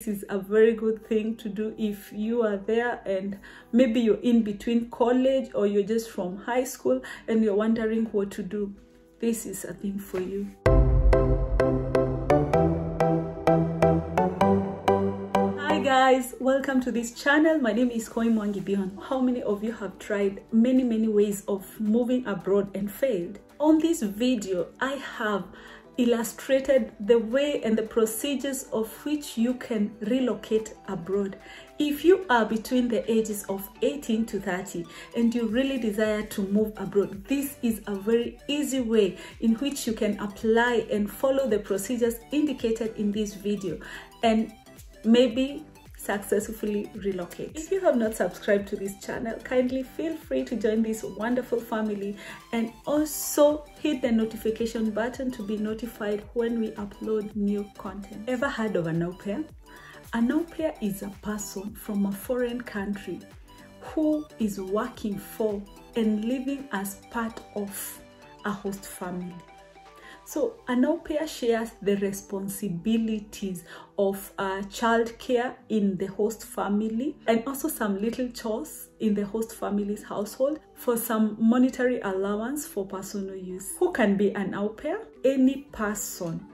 This is a very good thing to do if you are there and maybe you're in between college or you're just from high school and you're wondering what to do. This is a thing for you. Hi guys, welcome to this channel. My name is Koi Mwangibion. How many of you have tried many ways of moving abroad and failed? On this video, I have illustrated the way and the procedures of which you can relocate abroad. If you are between the ages of 18 to 30 and you really desire to move abroad, this is a very easy way in which you can apply and follow the procedures indicated in this video and maybe successfully relocate. If you have not subscribed to this channel, kindly feel free to join this wonderful family and also hit the notification button to be notified when we upload new content. Ever heard of an AuPair? An AuPair is a person from a foreign country who is working for and living as part of a host family. So an AuPair shares the responsibilities of childcare in the host family and also some little chores in the host family's household for some monetary allowance for personal use. Who can be an AuPair? Any person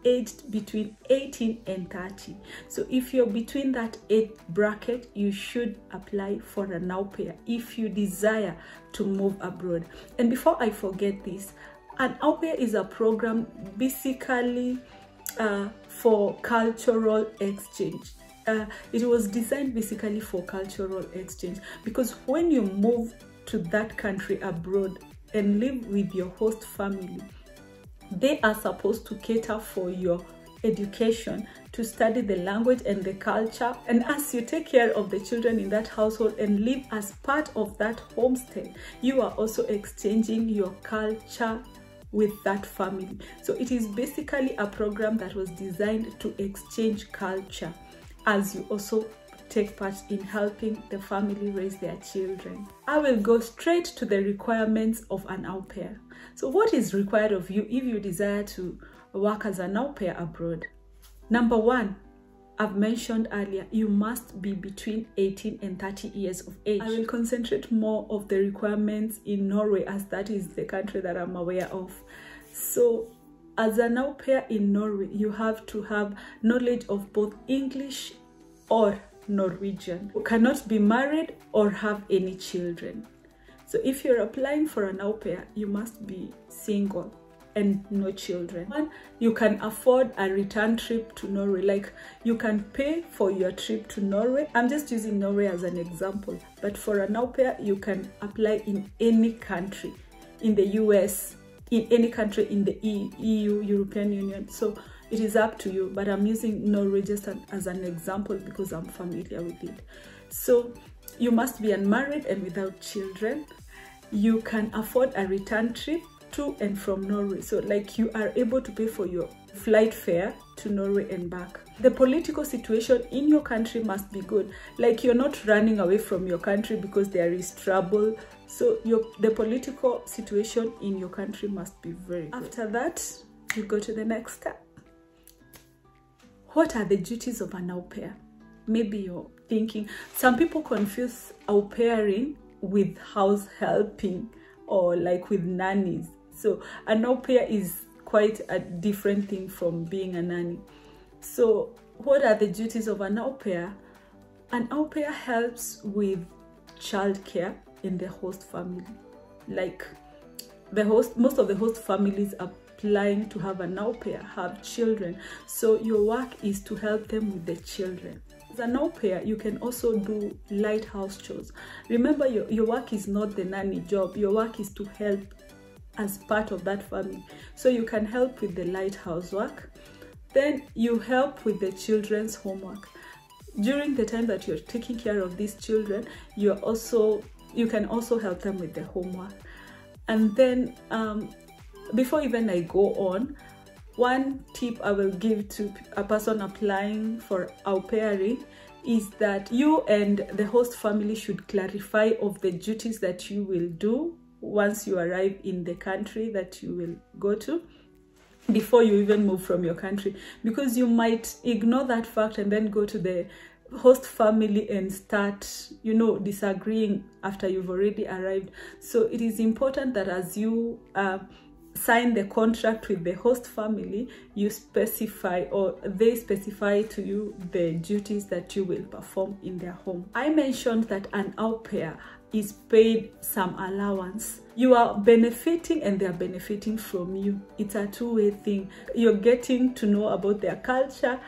aged between 18 and 30. So if you're between that age bracket, you should apply for an AuPair if you desire to move abroad. And before I forget this, an AuPair is a program basically for cultural exchange. It was designed basically for cultural exchange because when you move to that country abroad and live with your host family, they are supposed to cater for your education, to study the language and the culture, and as you take care of the children in that household and live as part of that homestead, you are also exchanging your culture with that family. So it is basically a program that was designed to exchange culture as you also take part in helping the family raise their children. I will go straight to the requirements of an AuPair. So what is required of you if you desire to work as an AuPair abroad? Number one, I've mentioned earlier, you must be between 18 and 30 years of age. I will concentrate more of the requirements in Norway as that is the country that I'm aware of. So as an AuPair in Norway, you have to have knowledge of both English or Norwegian. You cannot be married or have any children. So if you're applying for an AuPair, you must be single and no children. One, you can afford a return trip to Norway, like you can pay for your trip to Norway. I'm just using Norway as an example, but for an AuPair, you can apply in any country, in the US, in any country in the EU, European Union. So it is up to you, but I'm using Norway just as an example because I'm familiar with it. So you must be unmarried and without children. You can afford a return trip to and from Norway, so like you are able to pay for your flight fare to Norway and back. The political situation in your country must be good, like you're not running away from your country because there is trouble. So the political situation in your country must be very good. After that, you go to the next step. What are the duties of an AuPair? Maybe you're thinking, some people confuse AuPairing with house helping or like with nannies. So an AuPair is quite a different thing from being a nanny. So what are the duties of an AuPair? An AuPair helps with childcare in the host family. Like most of the host families applying to have an AuPair have children. So your work is to help them with the children. As an AuPair, you can also do light house chores. Remember, your work is not the nanny job. Your work is to help as part of that family. So you can help with the light housework. Then you help with the children's homework. During the time that you're taking care of these children, you can also help them with the homework. And then before even I go on, one tip I will give to a person applying for AuPairing is that you and the host family should clarify of the duties that you will do once you arrive in the country that you will go to. before you even move from your country, because you might ignore that fact and then go to the host family and start, you know, disagreeing after you've already arrived. So it is important that as you sign the contract with the host family, you specify, or they specify to you, the duties that you will perform in their home. I mentioned that an au pair is paid some allowance. You are benefiting and they are benefiting from you. It's a two-way thing. You're getting to know about their culture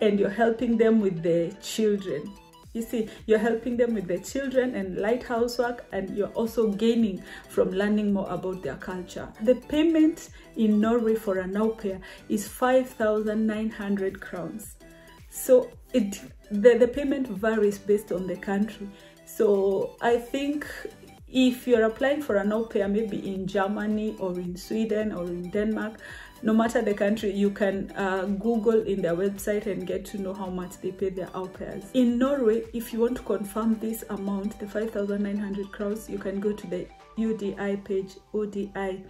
and you're helping them with the children. You see, you're helping them with the children and light housework, and you're also gaining from learning more about their culture. The payment in Norway for an au pair is 5,900 crowns. So the payment varies based on the country. So I think if you're applying for an au pair, maybe in Germany or in Sweden or in Denmark, no matter the country, you can Google in their website and get to know how much they pay their au pairs. In Norway, if you want to confirm this amount, the 5,900 crowns, you can go to the UDI page, ODI,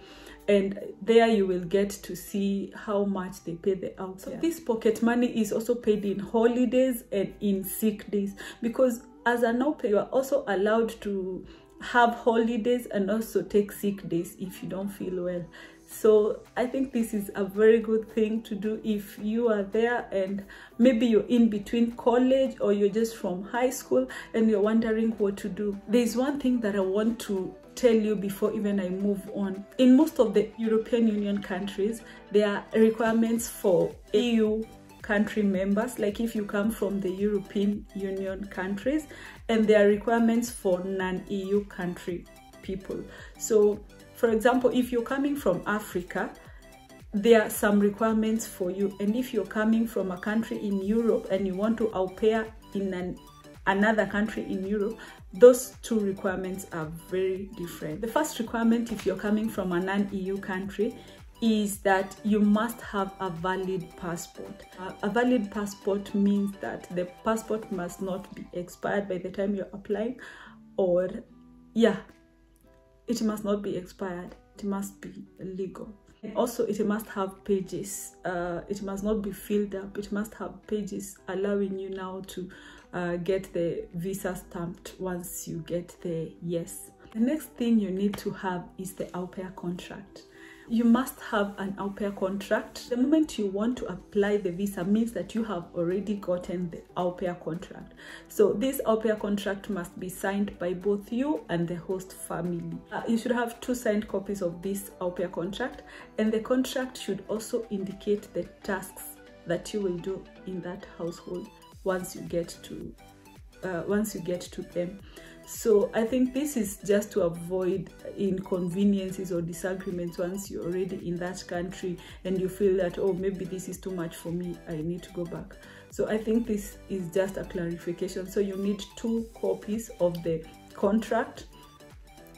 and there you will get to see how much they pay the au pair. So this pocket money is also paid in holidays and in sick days, because as an au pair, you are also allowed to have holidays and also take sick days if you don't feel well. So I think this is a very good thing to do if you are there and maybe you're in between college or you're just from high school and you're wondering what to do. There's one thing that I want to tell you before even I move on. In most of the European Union countries, there are requirements for EU country members, like if you come from the European Union countries, and there are requirements for non-EU country people. So for example, if you're coming from Africa, there are some requirements for you. And if you're coming from a country in Europe and you want to au pair in another country in Europe, those two requirements are very different. The first requirement, if you're coming from a non-EU country, is that you must have a valid passport. A valid passport means that the passport must not be expired by the time you're applying, or it must not be expired. It must be legal. And also, it must have pages. It must not be filled up. It must have pages allowing you now to get the visa stamped once you get the yes. The next thing you need to have is the au pair contract. You must have an au pair contract. The moment you want to apply the visa means that you have already gotten the au pair contract. So this au pair contract must be signed by both you and the host family. You should have 2 signed copies of this au pair contract, and the contract should also indicate the tasks that you will do in that household once you get to them. So I think this is just to avoid inconveniences or disagreements once you're already in that country and you feel that, oh, maybe this is too much for me, I need to go back. So I think this is just a clarification. So you need 2 copies of the contract,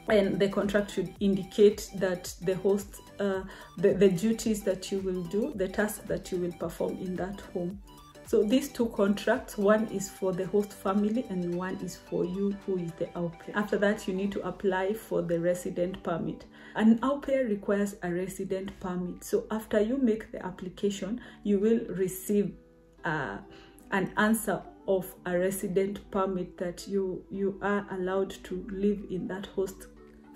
and the contract should indicate that the host, the duties that you will do, the tasks that you will perform in that home. So these 2 contracts, one is for the host family and one is for you, who is the au pair. After that, you need to apply for the resident permit. An au pair requires a resident permit. So after you make the application, you will receive an answer of a resident permit that you are allowed to live in that host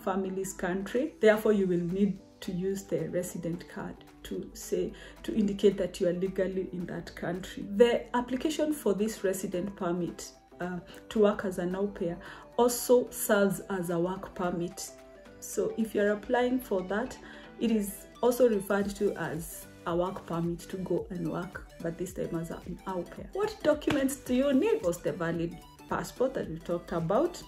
family's country. Therefore, you will need to use the resident card to indicate that you are legally in that country. The application for this resident permit to work as an au pair also serves as a work permit. So if you're applying for that, it is also referred to as a work permit to go and work, but this time as an au pair. What documents do you need? Was the valid passport that we talked about.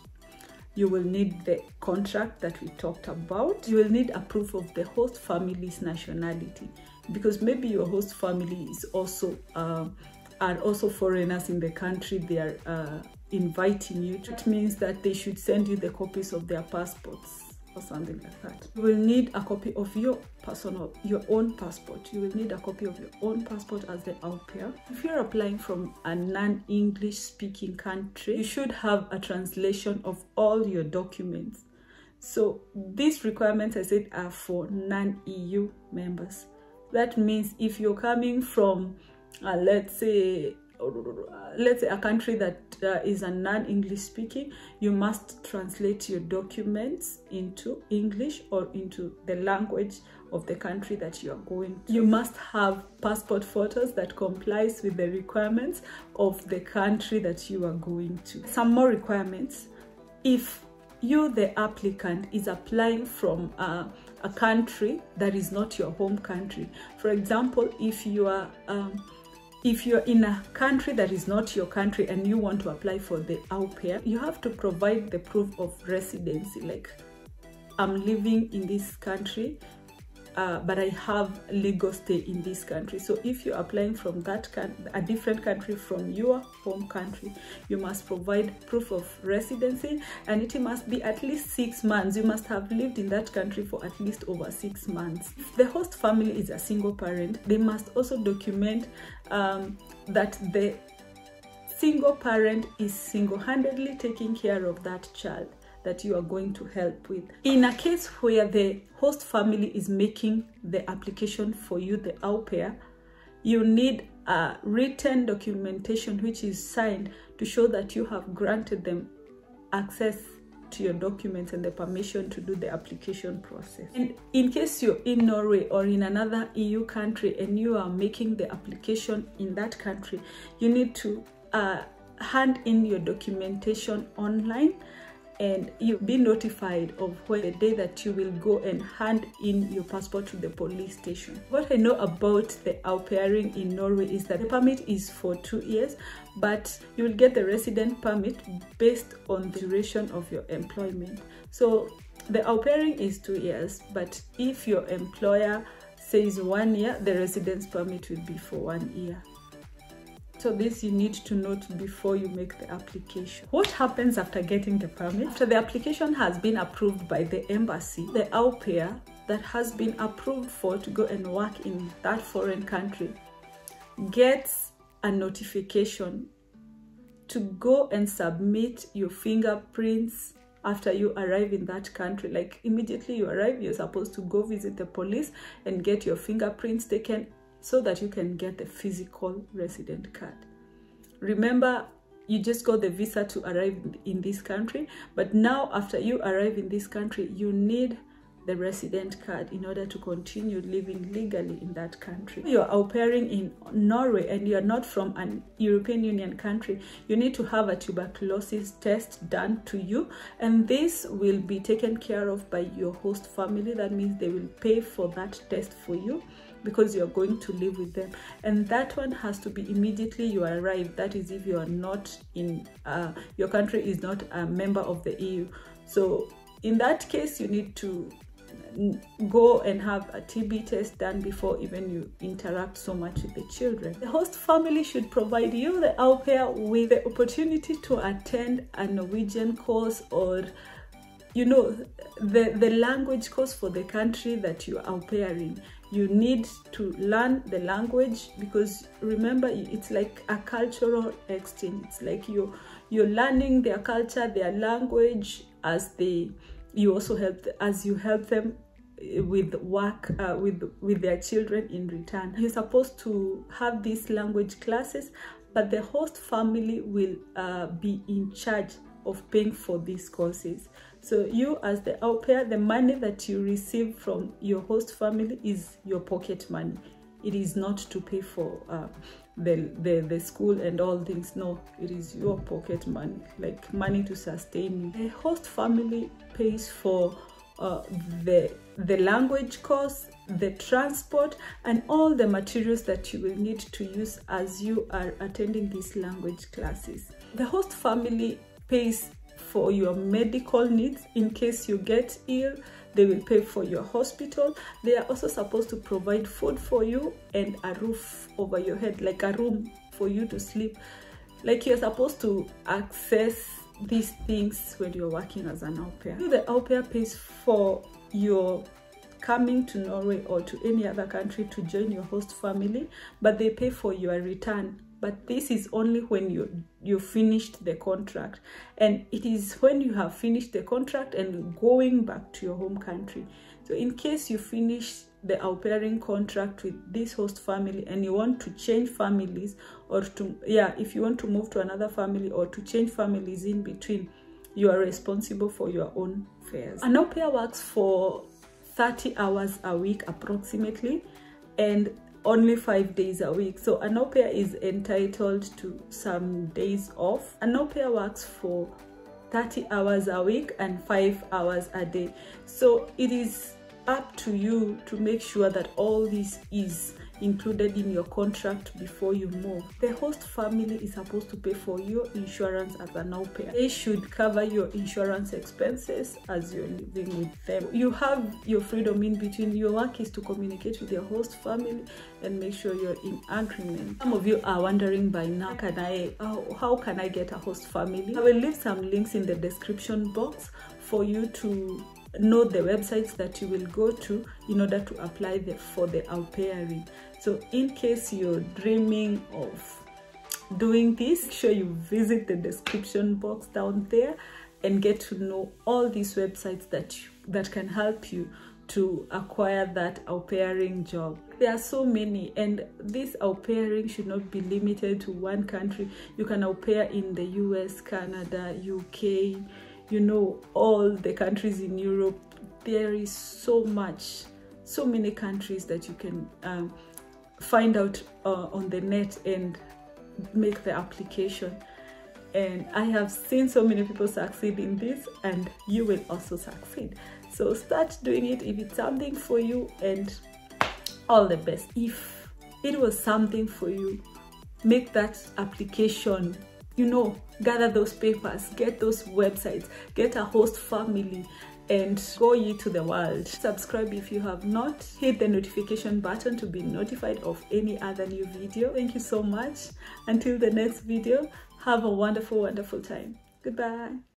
You will need the contract that we talked about. You will need a proof of the host family's nationality, because maybe your host family is also are also foreigners in the country they are inviting you to. It means that they should send you the copies of their passports or something like that. You will need a copy of your own passport. You will need a copy of your own passport as the au pair. If you're applying from a non-English speaking country, you should have a translation of all your documents. So these requirements, I said, are for non-EU members. That means if you're coming from, let's say a country that is a non-English speaking, you must translate your documents into English or into the language of the country that you are going to. You must have passport photos that complies with the requirements of the country that you are going to. Some more requirements. If you, the applicant, is applying from a country that is not your home country, for example, if you're in a country that is not your country and you want to apply for the AuPair, you have to provide the proof of residency, like I'm living in this country, but I have legal stay in this country. So if you're applying from a different country from your home country, you must provide proof of residency, and it must be at least 6 months. You must have lived in that country for at least over 6 months. If the host family is a single parent, they must also document that the single parent is single-handedly taking care of that child that you are going to help with. In a case where the host family is making the application for you, the AuPair, you need a written documentation which is signed to show that you have granted them access to your documents and the permission to do the application process. And in case you're in Norway or in another EU country and you are making the application in that country, you need to hand in your documentation online, and you'll be notified of the day that you will go and hand in your passport to the police station. What I know about the AuPairing in Norway is that the permit is for 2 years, but you will get the resident permit based on the duration of your employment. So the AuPairing is 2 years, but if your employer says 1 year, the residence permit will be for 1 year. So this you need to note before you make the application. What happens after getting the permit? After the application has been approved by the embassy, the AuPair that has been approved for to go and work in that foreign country gets a notification to go and submit your fingerprints after you arrive in that country. Like immediately you arrive, you're supposed to go visit the police and get your fingerprints taken so that you can get the physical resident card. Remember, you just got the visa to arrive in this country, but now after you arrive in this country, you need the resident card in order to continue living legally in that country. You're AuPairing in Norway and you're not from an European Union country, you need to have a tuberculosis test done to you, and this will be taken care of by your host family. That means they will pay for that test for you, because you're going to live with them, and that one has to be immediately you arrive. That is if you are not in your country is not a member of the EU. So in that case you need to go and have a TB test done before even you interact so much with the children. The host family should provide you, the AuPair, with the opportunity to attend a Norwegian course, or the language course for the country that you are AuPairing. You need to learn the language, because remember, it's like a cultural exchange. It's like you're learning their culture, their language, as you help them with work with their children in return. You're supposed to have these language classes, but the host family will be in charge of paying for these courses. So you, as the AuPair, the money that you receive from your host family is your pocket money. It is not to pay for the school and all things. No, it is your pocket money, like money to sustain you. The host family pays for the language course, the transport, and all the materials that you will need to use as you are attending these language classes. The host family pays for your medical needs. In case you get ill, they will pay for your hospital. They are also supposed to provide food for you and a roof over your head, like a room for you to sleep. Like, you're supposed to access these things when you're working as an AuPair. The AuPair pays for your coming to Norway or to any other country to join your host family, but they pay for your return. But this is only when you finished the contract, and it is when you have finished the contract and going back to your home country. So in case you finish the au pairing contract with this host family and you want to change families, or if you want to move to another family or to change families in between, you are responsible for your own fares. An au pair works for 30 hours a week approximately, and only 5 days a week. So an au pair is entitled to some days off. An au pair works for 30 hours a week and 5 hours a day. So it is up to you to make sure that all this is included in your contract before you move. The host family is supposed to pay for your insurance as an au pair. They should cover your insurance expenses as you're living with them. You have your freedom in between. Your work is to communicate with your host family and make sure you're in agreement. Some of you are wondering by now, how can I get a host family? I will leave some links in the description box for you to know the websites that you will go to in order to apply for the au pairing. So in case you're dreaming of doing this, make sure you visit the description box down there and get to know all these websites that can help you to acquire that au pairing job. There are so many, and this au pairing should not be limited to one country. You can au pair in the US, Canada, UK, all the countries in Europe. There is so many countries that you can find out on the net and make the application. And I have seen so many people succeed in this, and you will also succeed. So start doing it if it's something for you, and all the best. If it was something for you, make that application. Gather those papers, get those websites, get a host family, and go ye to the world. Subscribe if you have not. Hit the notification button to be notified of any other new video. Thank you so much. Until the next video, have a wonderful, wonderful time. Goodbye.